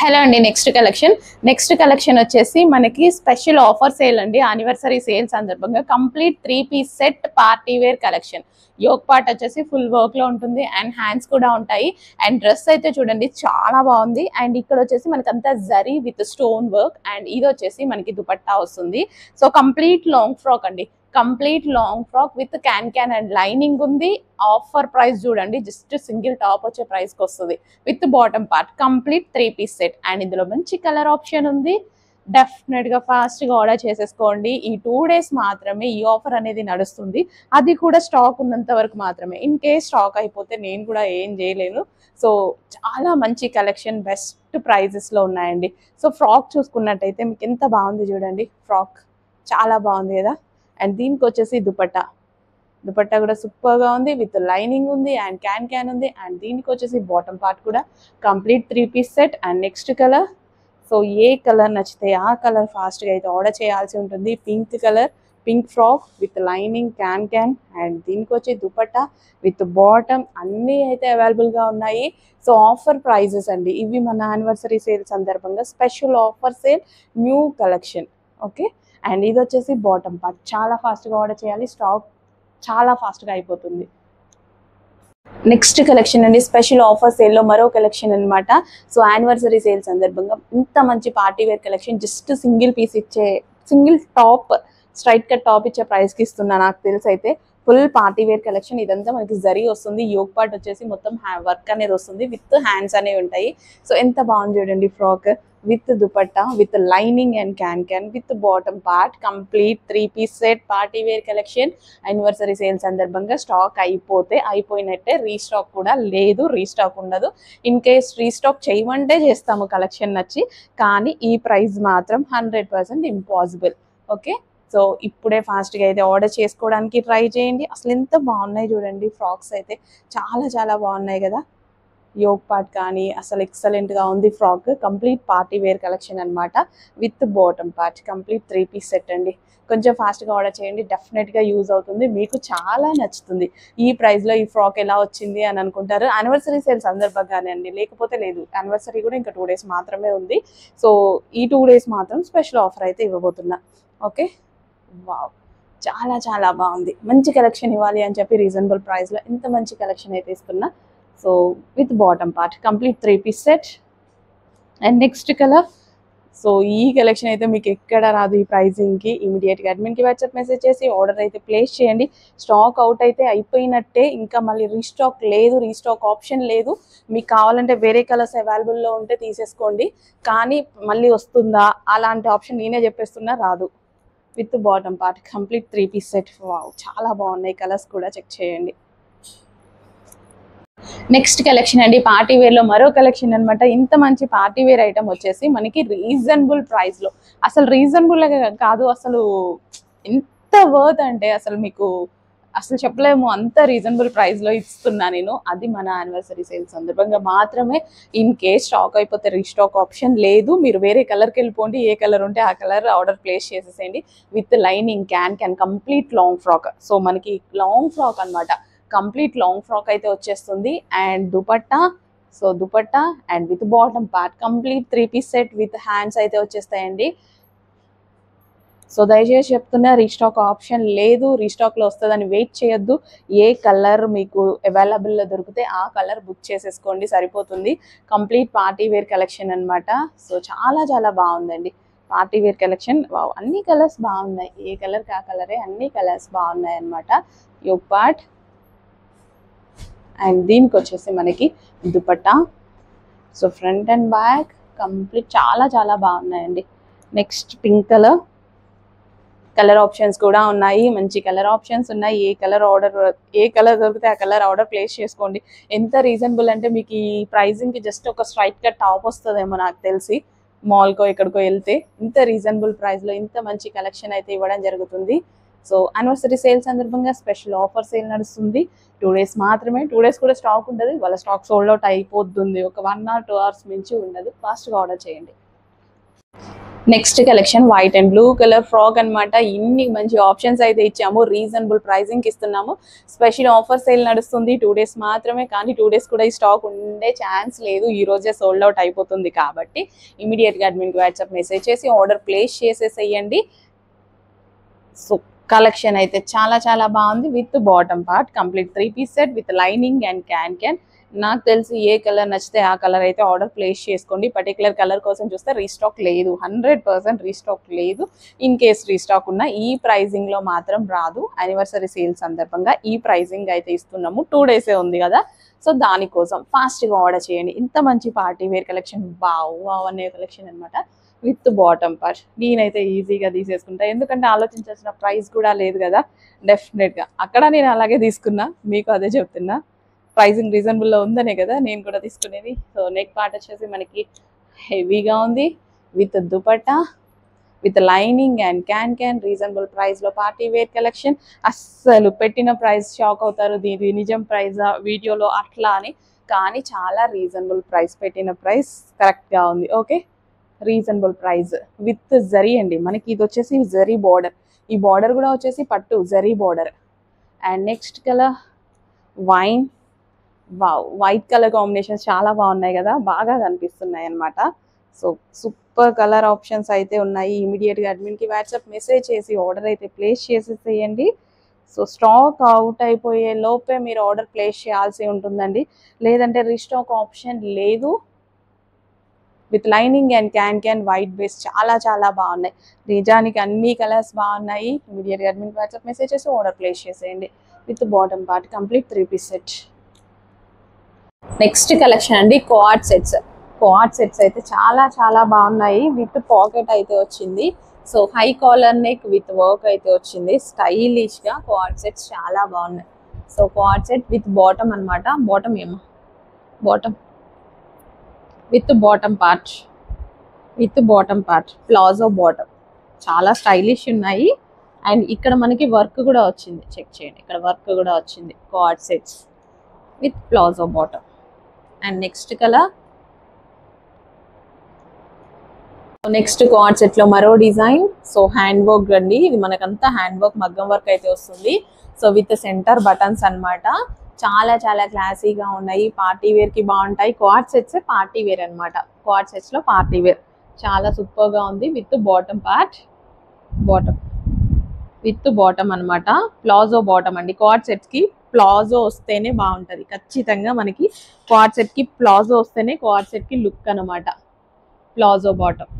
Hello అండి. Next collection వచ్చేసి మనకి స్పెషల్ ఆఫర్ సేల్ అండి. యానివర్సరీ సేల్ సందర్భంగా complete 3-piece set party wear collection. Yoke part వచ్చేసి ఫుల్ వర్క్ లో ఉంటుంది అండ్ హ్యాండ్స్ కూడా ఉంటాయి. అండ్ డ్రెస్ అయితే చూడండి చాలా బాగుంది. అండ్ ఇక్కడ వచ్చేసి మనకి అంతా zari with stone work and ఇది వచ్చేసి మనకి దుపట్టా వస్తుంది. సో కంప్లీట్ లాంగ్ ఫ్రాక్ అండి. Complete long frock with can and lining ఉంది. ఆఫర్ ప్రైస్ చూడండి, జస్ట్ సింగిల్ టాప్ వచ్చే ప్రైస్ కి వస్తుంది with bottom part. Complete 3-piece set and ఇందులో మంచి కలర్ ఆప్షన్ ఉంది. డెఫినెట్ గా ఫాస్ట్ గా ఆర్డర్ చేసేసుకోండి. ఈ 2 days మాత్రమే ఈ ఆఫర్ అనేది నడుస్తుంది. అది కూడా స్టాక్ ఉన్నంత వరకు మాత్రమే. ఇన్ కేస్ స్టాక్ అయిపోతే నేను కూడా ఏం చేయలేను. సో చాలా మంచి కలెక్షన్, బెస్ట్ ప్రైజెస్ లో ఉన్నాయండి. సో ఫ్రాక్ చూసుకున్నట్టయితే మీకు ఎంత బాగుంది చూడండి. ఫ్రాక్ చాలా బాగుంది కదా. అండ్ దీనికి వచ్చేసి దుపట్టా కూడా సూపర్ గా ఉంది విత్ లైనింగ్ ఉంది అండ్ క్యాన్ ఉంది. అండ్ దీనికి వచ్చేసి బాటమ్ పార్ట్ కూడా complete 3-piece set. And next colour, so A colour నచ్చితే ఆ కలర్ ఫాస్ట్ గా అయితే ఆర్డర్ చేయాల్సి ఉంటుంది. Pink frock with lining can and దీనికి వచ్చి దుపట్టా విత్ బాటమ్ అన్నీ అయితే అవైలబుల్ గా ఉన్నాయి. సో ఆఫర్ ప్రైజెస్ అండి ఇవి. మన యానివర్సరీ సేల్ సందర్భంగా special offer sale, new collection. Okay. And ఇది వచ్చేసి బాటమ్ పార్ట్. చాలా ఫాస్ట్గా ఆర్డర్ చేయాలి, స్టాక్ చాలా ఫాస్ట్గా అయిపోతుంది. నెక్స్ట్ కలెక్షన్ అండి, స్పెషల్ ఆఫర్ సేల్లో మరో కలెక్షన్ అనమాట. సో యానివర్సరీ సేల్ సందర్భంగా ఇంత మంచి party wear collection just single top, straight cut top ఇచ్చే ప్రైస్కి ఇస్తున్నా. నాకు తెలిసి అయితే ఫుల్ పార్టీ వేర్ కలెక్షన్. ఇదంతా మనకి జరీ వస్తుంది. యోక్ పార్ట్ వచ్చేసి మొత్తం వర్క్ అనేది వస్తుంది విత్ హ్యాండ్స్ అనేవి ఉంటాయి. సో ఎంత బాగుంది చూడండి. Frock with dupatta with lining and can with bottom part. Complete 3-piece set party wear collection. Anniversary sale సందర్భంగా స్టాక్ అయిపోయినట్టే. రీస్టాక్ కూడా లేదు, రీస్టాక్ ఉండదు. ఇన్ కేస్ రీస్టాక్ చేయమంటే చేస్తాము కలెక్షన్ నచ్చి, కానీ ఈ ప్రైస్ మాత్రం 100% ఇంపాసిబుల్. ఓకే. సో ఇప్పుడే ఫాస్ట్గా అయితే ఆర్డర్ చేసుకోవడానికి ట్రై చేయండి. అసలు ఎంత బాగున్నాయి చూడండి. ఫ్రాక్స్ అయితే చాలా బాగున్నాయి కదా. యోక్ పార్ట్ కానీ అసలు ఎక్సలెంట్గా ఉంది. Frock complete party wear collection అనమాట with bottom part. Complete 3-piece set అండి. కొంచెం ఫాస్ట్గా ఆర్డర్ చేయండి, డెఫినెట్గా యూజ్ అవుతుంది, మీకు చాలా నచ్చుతుంది. ఈ ప్రైస్లో ఈ ఫ్రాక్ ఎలా వచ్చింది అని అనుకుంటారు. యానివర్సరీ సేల్ సందర్భంగానే అండి, లేకపోతే లేదు. యానివర్సరీ కూడా ఇంకా 2 days మాత్రమే ఉంది. సో ఈ 2 days మాత్రం స్పెషల్ ఆఫర్ అయితే ఇవ్వబోతున్నా. ఓకే. వావ్, చాలా బాగుంది. మంచి కలెక్షన్ ఇవ్వాలి అని చెప్పి రీజనబుల్ ప్రైస్లో ఇంత మంచి కలెక్షన్ అయితే ఇస్తున్నా. So with bottom part complete 3-piece set. And next colour, so ఈ కలెక్షన్ అయితే మీకు ఎక్కడ రాదు ఈ ప్రైజింగ్కి. ఇమీడియట్గా అడ్మిన్కి వాట్సాప్ మెసేజ్ చేసి ఆర్డర్ అయితే ప్లేస్ చేయండి. స్టాక్ అవుట్ అయితే అయిపోయినట్టే, ఇంకా మళ్ళీ రీస్టాక్ లేదు, రీస్టాక్ ఆప్షన్ లేదు. మీకు కావాలంటే వేరే కలర్స్ అవైలబుల్లో ఉంటే తీసేసుకోండి, కానీ మళ్ళీ వస్తుందా అలాంటి ఆప్షన్ నేనే చెప్పేస్తున్నా, రాదు. With bottom part complete 3-piece set. Wow, చాలా బాగున్నాయి కలర్స్ కూడా, చెక్ చేయండి. నెక్స్ట్ కలెక్షన్ అండి, పార్టీ వేర్లో మరో కలెక్షన్ అనమాట. ఇంత మంచి పార్టీ వేర్ ఐటమ్ వచ్చేసి మనకి రీజనబుల్ ప్రైస్లో, అసలు రీజనబుల్ కాదు, అసలు ఎంత వర్త్ అంటే అసలు మీకు అసలు చెప్పలేము. అంత రీజనబుల్ ప్రైస్లో ఇస్తున్నా నేను. అది మన యానివర్సరీ సేల్ సందర్భంగా మాత్రమే. ఇన్ కేస్ స్టాక్ అయిపోతే రీస్టాక్ ఆప్షన్ లేదు. మీరు వేరే కలర్కి వెళ్ళిపోండి, ఏ కలర్ ఉంటే ఆ కలర్ ఆర్డర్ ప్లేస్ చేసేసేయండి. With lining can complete long frock. So మనకి లాంగ్ ఫ్రాక్ అనమాట, కంప్లీట్ లాంగ్ ఫ్రాక్ అయితే వచ్చేస్తుంది. And dupatta and with bottom part complete 3-piece set with hands అయితే వచ్చేస్తాయండి. సో దయచేసి చెప్తున్నా, రీస్టాక్ ఆప్షన్ లేదు. రీస్టాక్లో వస్తుందని వెయిట్ చేయొద్దు. ఏ కలర్ మీకు అవైలబుల్లో దొరికితే ఆ కలర్ బుక్ చేసేసుకోండి, సరిపోతుంది. కంప్లీట్ పార్టీ వేర్ కలెక్షన్ అనమాట. సో చాలా బాగుందండి పార్టీ వేర్ కలెక్షన్. వావ్, అన్ని కలర్స్ బాగున్నాయి. ఏ కలర్కి ఆ కలరే, అన్ని కలర్స్ బాగున్నాయి అనమాట. యోక్ పార్ట్ అండ్ దీనికి వచ్చేసి మనకి dupatta. So front and back complete చాలా బాగున్నాయండి. నెక్స్ట్ పింక్ కలర్ ఆప్షన్స్ కూడా ఉన్నాయి. మంచి కలర్ ఆప్షన్స్ ఉన్నాయి. ఏ కలర్ దొరికితే ఆ కలర్ ఆర్డర్ ప్లేస్ చేసుకోండి. ఎంత రీజనబుల్ అంటే మీకు ఈ ప్రైజింగ్కి జస్ట్ ఒక స్ట్రైట్ కట్ టాప్ వస్తుందేమో నాకు తెలిసి, మాల్కో ఎక్కడికో వెళ్తే. ఇంత రీజనబుల్ ప్రైస్లో ఇంత మంచి కలెక్షన్ అయితే ఇవ్వడం జరుగుతుంది. సో యానివర్సరీ సేల్ సందర్భంగా స్పెషల్ ఆఫర్ సేల్ నడుస్తుంది. 2 days మాత్రమే. 2 days కూడా స్టాక్ ఉండదు, వాళ్ళ స్టాక్ సోల్డ్ అవుట్ అయిపోతుంది. ఒక 1 or 2 hours మించి ఉండదు. ఫాస్ట్గా ఆర్డర్ చేయండి. Next collection white and blue colour frock అనమాట. ఇన్ని మంచి ఆప్షన్స్ అయితే ఇచ్చాము, రీజనబుల్ ప్రైసింగ్ ఇస్తున్నాము. స్పెషల్ ఆఫర్ సేల్ నడుస్తుంది, 2 days మాత్రమే. కానీ 2 days కూడా ఈ స్టాక్ ఉండే ఛాన్స్ లేదు, ఈ రోజే సోల్డ్ అవుట్ అయిపోతుంది. కాబట్టి ఇమీడియట్గా అడ్మిన్కి వాట్సాప్ మెసేజ్ చేసి ఆర్డర్ ప్లేస్ చేసేసేయండి. సో కలెక్షన్ అయితే చాలా చాలా బాగుంది. With bottom part complete 3-piece set with lining and can. నాకు తెలిసి ఏ కలర్ నచ్చితే ఆ కలర్ అయితే ఆర్డర్ ప్లేస్ చేసుకోండి. పర్టికులర్ కలర్ కోసం చూస్తే రీస్టాక్ లేదు, 100% రీస్టాక్ లేదు. ఇన్ కేస్ రీస్టాక్ ఉన్న ఈ ప్రైజింగ్లో మాత్రం రాదు. యానివర్సరీ సేల్స్ సందర్భంగా ఈ ప్రైజింగ్ అయితే ఇస్తున్నాము. 2 days ఉంది కదా, సో దానికోసం ఫాస్ట్గా ఆర్డర్ చేయండి. ఇంత మంచి పార్టీ వేర్ కలెక్షన్, వావ్ అనే కలెక్షన్ అనమాట. విత్ బాటమ్ పార్ట్ నేనైతే ఈజీగా తీసేసుకుంటా, ఎందుకంటే ఆలోచించాల్సిన ప్రైస్ కూడా లేదు కదా. డెఫినెట్గా అక్కడ నేను అలాగే తీసుకున్నా, మీకు అదే చెప్తున్నా. ప్రైసింగ్ రీజనబుల్లో ఉందనే కదా నేను కూడా తీసుకునేది. సో నెక్ పార్ట్ వచ్చేసి మనకి హెవీగా ఉంది, with dupatta with lining and can reasonable ప్రైస్లో పార్టీ వేర్ కలెక్షన్. అస్సలు పెట్టిన ప్రైస్ షాక్ అవుతారు, దీని నిజం ప్రైస్ వీడియోలో అట్లా అని. కానీ చాలా రీజనబుల్ ప్రైస్, పెట్టిన ప్రైస్ కరెక్ట్గా ఉంది. Okay, reasonable price with zari అండి. మనకి ఇది వచ్చేసి జరీ బార్డర్, ఈ బార్డర్ కూడా వచ్చేసి పట్టు zari border. And next colour wine, white colour combinations చాలా బాగున్నాయి కదా, బాగా కనిపిస్తున్నాయి అనమాట. సో సూపర్ కలర్ ఆప్షన్స్ అయితే ఉన్నాయి. ఇమీడియట్గా అడ్మిన్కి వాట్సాప్ మెసేజ్ చేసి ఆర్డర్ అయితే ప్లేస్ చేసేసేయండి. సో స్టాక్ అవుట్ అయిపోయే లోపే మీరు ఆర్డర్ ప్లేస్ చేయాల్సి ఉంటుందండి, లేదంటే రీస్టాక్ ఆప్షన్ లేదు. With lining and can white base చాలా చాలా బాగున్నాయి. నిజానికి అన్ని కలర్స్ బాగున్నాయి. ఇమీడియట్గా అడ్మిన్ వాట్సాప్ మెసేజ్ చేసి ఆర్డర్ ప్లేస్ చేసేయండి. With bottom part complete 3-piece set. Next collection అండి కోఆర్డ్ సెట్స్. కోఆర్డ్ సెట్స్ అయితే చాలా చాలా బాగున్నాయి. విత్ పాకెట్ అయితే వచ్చింది. So high collar neck with work అయితే వచ్చింది. స్టైలిష్గా కోఆర్డ్ సెట్స్ చాలా బాగున్నాయి. So co-ord set with bottom అనమాట. బాటమ్ ఏమో bottom with bottom part palazzo bottom చాలా స్టైలిష్ ఉన్నాయి. అండ్ ఇక్కడ మనకి వర్క్ కూడా వచ్చింది, చెక్ చేయండి, ఇక్కడ వర్క్ కూడా వచ్చింది. Co-ord sets with palazzo bottom. And next colour, next co-ord సెట్లో మరో డిజైన్. సో హ్యాండ్ వర్క్ అండి, ఇది మనకంతా హ్యాండ్ వర్క్, మగ్గం వర్క్ అయితే వస్తుంది. సో విత్ సెంటర్ బటన్స్ అనమాట. చాలా చాలా క్లాసీగా ఉన్నాయి, పార్టీ వేర్కి బాగుంటాయి. కోఆర్డ్ సెట్స్ పార్టీ వేర్ అనమాట. కోఆర్డ్ సెట్స్లో పార్టీ వేర్ చాలా సూపర్గా ఉంది. With bottom part, with bottom అనమాట. ప్లాజో బాటమ్ అండి. కోఆర్డ్ సెట్స్కి ప్లాజో వస్తేనే బాగుంటుంది ఖచ్చితంగా. మనకి కోఆర్డ్ సెట్కి ప్లాజో వస్తేనే కోఆర్డ్ సెట్కి లుక్ అనమాట. Palazzo bottom.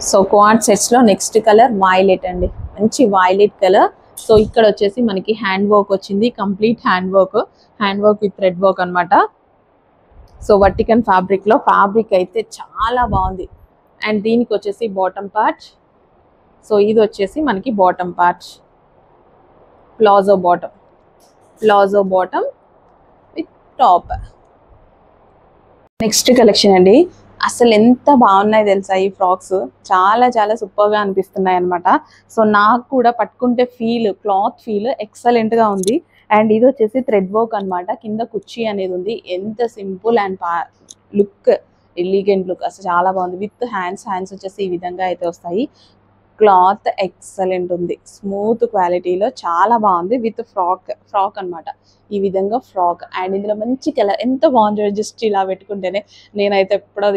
సో కోఆర్డ్ సెట్స్లో నెక్స్ట్ కలర్ వైలెట్ అండి, మంచి వైలెట్ కలర్. సో ఇక్కడ వచ్చేసి మనకి హ్యాండ్ వర్క్ వచ్చింది, complete hand work with thread work అనమాట. సో వర్టికన్ ఫ్యాబ్రిక్లో ఫ్యాబ్రిక్ అయితే చాలా బాగుంది. అండ్ దీనికి వచ్చేసి బాటమ్ పార్ట్. సో ఇది వచ్చేసి మనకి bottom part, palazzo bottom with top. Next collection అండి, అసలు ఎంత బాగున్నాయి తెలుసా ఈ ఫ్రాక్స్, చాలా చాలా సూపర్గా అనిపిస్తున్నాయి అనమాట. సో నాకు కూడా పట్టుకుంటే క్లాత్ ఫీల్ ఎక్సలెంట్గా ఉంది. అండ్ ఇది వచ్చేసి థ్రెడ్ వర్క్ అనమాట. కింద కుర్చీ అనేది ఉంది. ఎంత simple and look, elegant look, అసలు చాలా బాగుంది. విత్ హ్యాండ్స్ వచ్చేసి ఈ విధంగా అయితే వస్తాయి. క్లాత్ ఎక్సలెంట్ ఉంది, స్మూత్ క్వాలిటీలో చాలా బాగుంది. విత్ ఫ్రాక్ అనమాట, ఈ విధంగా ఫ్రాక్. అండ్ ఇందులో మంచి కలర్, ఎంత బాగుంది జస్ట్ ఇలా పెట్టుకుంటేనే. నేనైతే ఎప్పుడో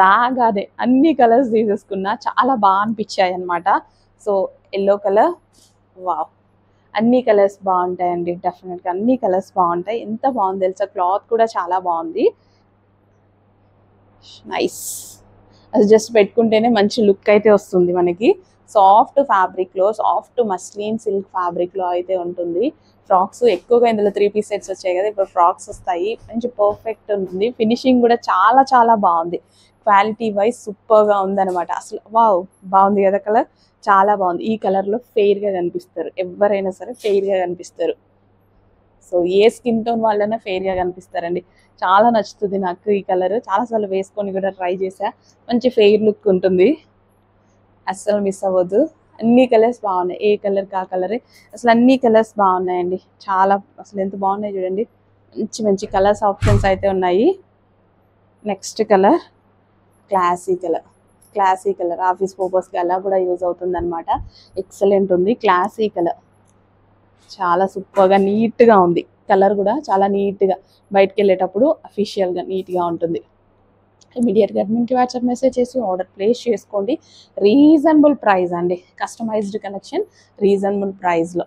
రాగానే అన్ని కలర్స్ తీసేసుకున్నా, చాలా బాగా అనిపించాయి అనమాట. సో ఎల్లో కలర్, వావ్, అన్ని కలర్స్ బాగుంటాయండి. డెఫినెట్గా అన్ని కలర్స్ బాగుంటాయి. ఎంత బాగుంది తెలుసా, క్లాత్ కూడా చాలా బాగుంది, నైస్. అది జస్ట్ పెట్టుకుంటేనే మంచి లుక్ అయితే వస్తుంది మనకి. సాఫ్ట్ ఫ్యాబ్రిక్లో, సాఫ్ట్ మస్లిన్ సిల్క్ ఫ్యాబ్రిక్లో అయితే ఉంటుంది. ఫ్రాక్స్ ఎక్కువగా ఇందులో 3-piece సెట్స్ వచ్చాయి కదా, ఇప్పుడు ఫ్రాక్స్ వస్తాయి. మంచి పర్ఫెక్ట్ ఉంటుంది. ఫినిషింగ్ కూడా చాలా చాలా బాగుంది. క్వాలిటీ వైజ్ సూపర్గా ఉందన్నమాట. అసలు వావ్, బాగుంది కదా కలర్, చాలా బాగుంది. ఈ కలర్లో ఫెయిర్గా కనిపిస్తారు, ఎవరైనా సరే ఫెయిర్గా కనిపిస్తారు. సో ఏ స్కిన్ టోన్ వాళ్ళైనా ఫెయిర్గా కనిపిస్తారండి. చాలా నచ్చుతుంది నాకు ఈ కలర్, చాలాసార్లు వేసుకొని కూడా ట్రై చేసా. మంచి ఫెయిర్ లుక్ ఉంటుంది, అస్సలు మిస్ అవ్వద్దు. అన్ని కలర్స్ బాగున్నాయి, ఏ కలర్కి ఆ కలరే. అసలు అన్ని కలర్స్ బాగున్నాయండి, చాలా అసలు ఎంత బాగున్నాయి చూడండి. మంచి మంచి కలర్స్ ఆప్షన్స్ అయితే ఉన్నాయి. Next colour classy colour office పర్పస్కి అలా కూడా యూజ్ అవుతుంది అనమాట. ఎక్సలెంట్ ఉంది, క్లాసీ కలర్, చాలా సూపర్గా నీట్గా ఉంది. కలర్ కూడా చాలా నీట్గా బయటకు వెళ్ళేటప్పుడు అఫీషియల్గా నీట్గా ఉంటుంది. ఇమీడియట్గా అడ్మిన్కి వాట్సాప్ మెసేజ్ చేసి ఆర్డర్ ప్లేస్ చేసుకోండి. రీజనబుల్ ప్రైస్ అండి, కస్టమైజ్డ్ కలెక్షన్ రీజనబుల్ ప్రైస్లో.